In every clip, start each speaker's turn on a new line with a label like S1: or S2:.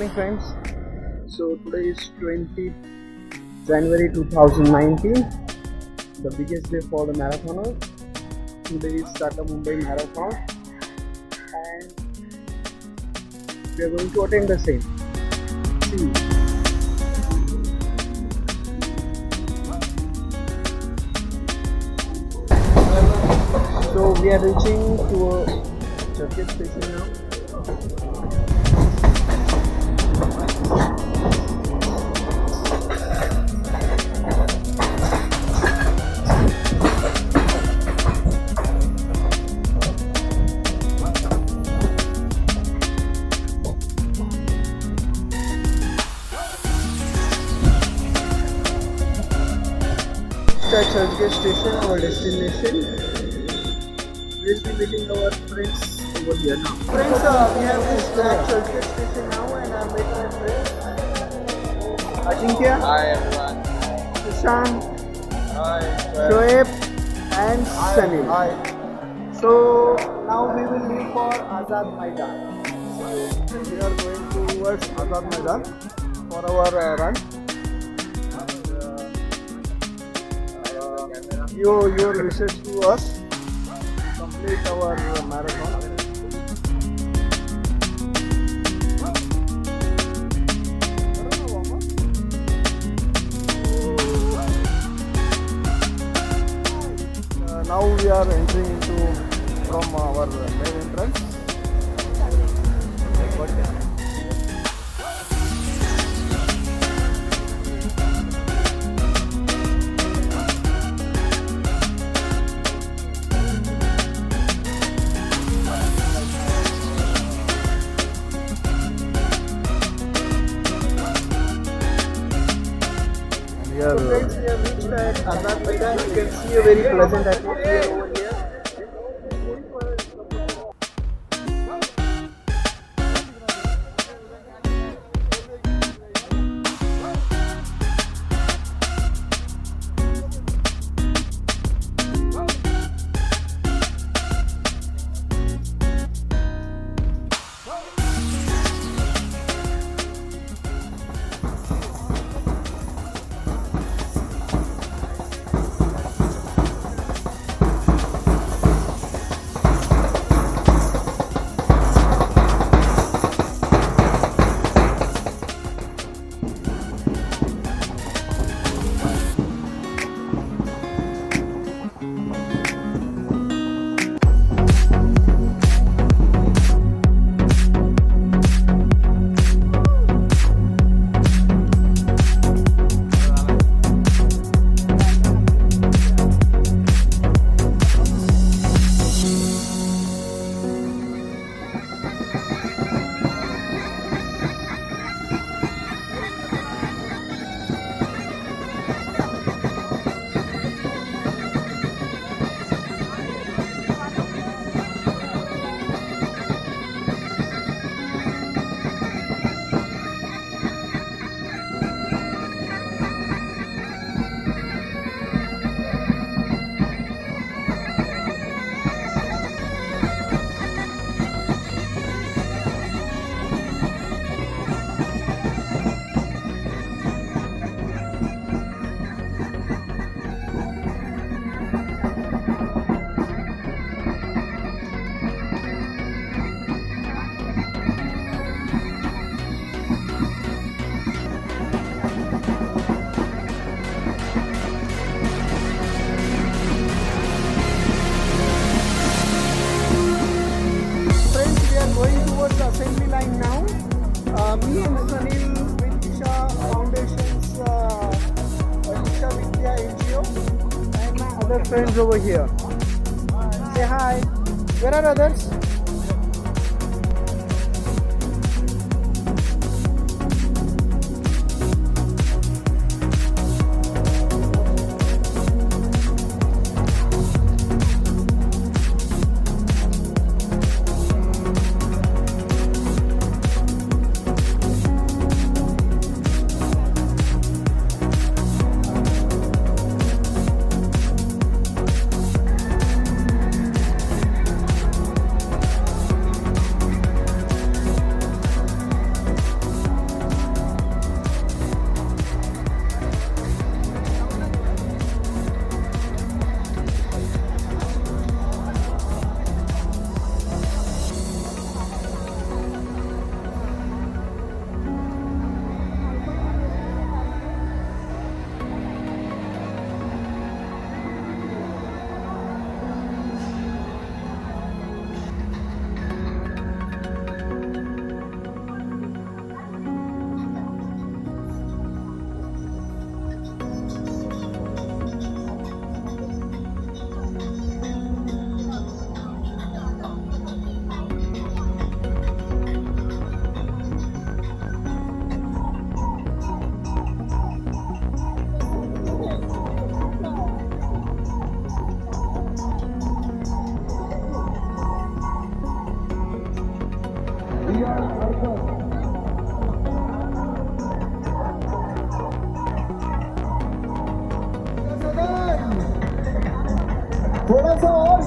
S1: morning friends. So today is 20th January 2019, the biggest day for the marathoner. Today is Tata Mumbai Marathon and we are going to attend the same. See you. So we are reaching to a church station now. Churchgate station, our destination. We'll be meeting our friends over here now. Friends, we have reached at Churchgate station now, and I'm with my friends Ajinkya.
S2: Hi everyone.
S1: Ishan.
S2: Hi.
S1: Shoaib and Sunil.
S2: Hi.
S1: So now we will leave for Azad Maidan. So we are going towards Azad Maidan for our run. Your wishes to us to complete our marathon. Now we are entering into from our main entrance. So friends, we have reached at Azad Maidan. You can see a very pleasant atmosphere over here. Assembly line now. Me and Sunil with Isha Foundation's Isha Vidhya NGO and my other friends over here. Say hi. Where are others?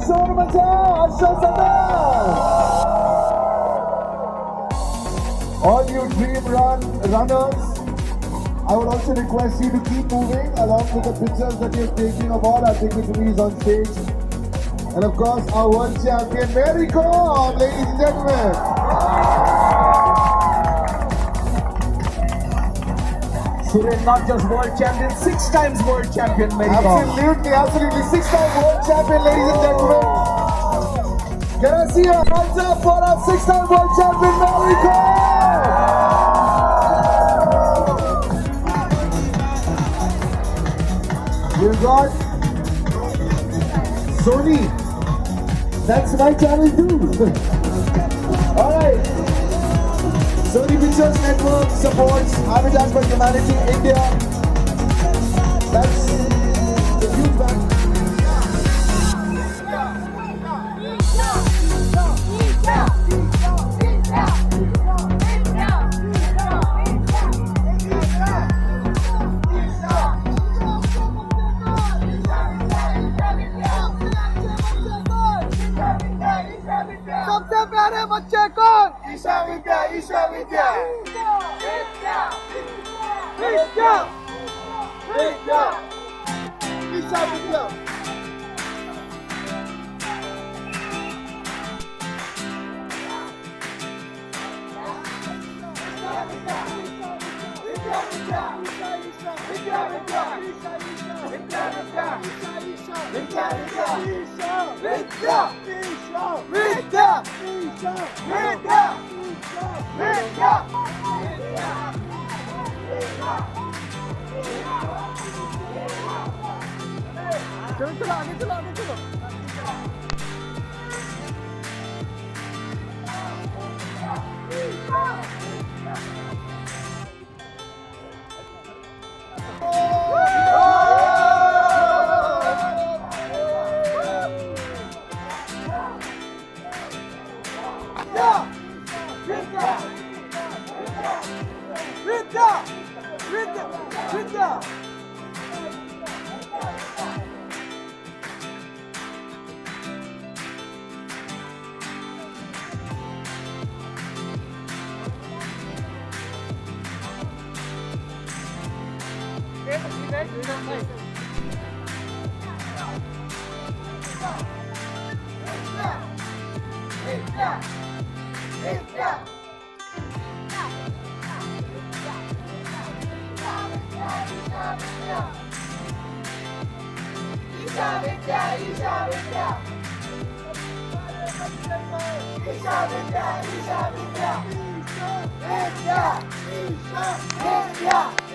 S3: शोर मचाओ, हर्षों से all you dream runners, I would also request you to keep moving along with the pictures that you're taking of all our dignitaries on stage. And of course, our world champion, Mary Kom, ladies and gentlemen.
S4: Suren, not just world champion, 6 times world champion, Mary Kom.
S3: Absolutely. 6-time world champion, ladies and gentlemen. Can I see your hands up for our 6-time world champion, Mary Kom? We've got Sony. That's my channel too. Alright. Sony Pictures Network supports Habitat for Humanity India. That's the huge back.
S2: सबसे प्यारे बच्चे कौन? ईशा विद्या, ईशा विद्या, विद्या, विद्या, विद्या, ईशा विद्या। चलो आगे चलो आगे चलो। Vidya! Isha Vidhya!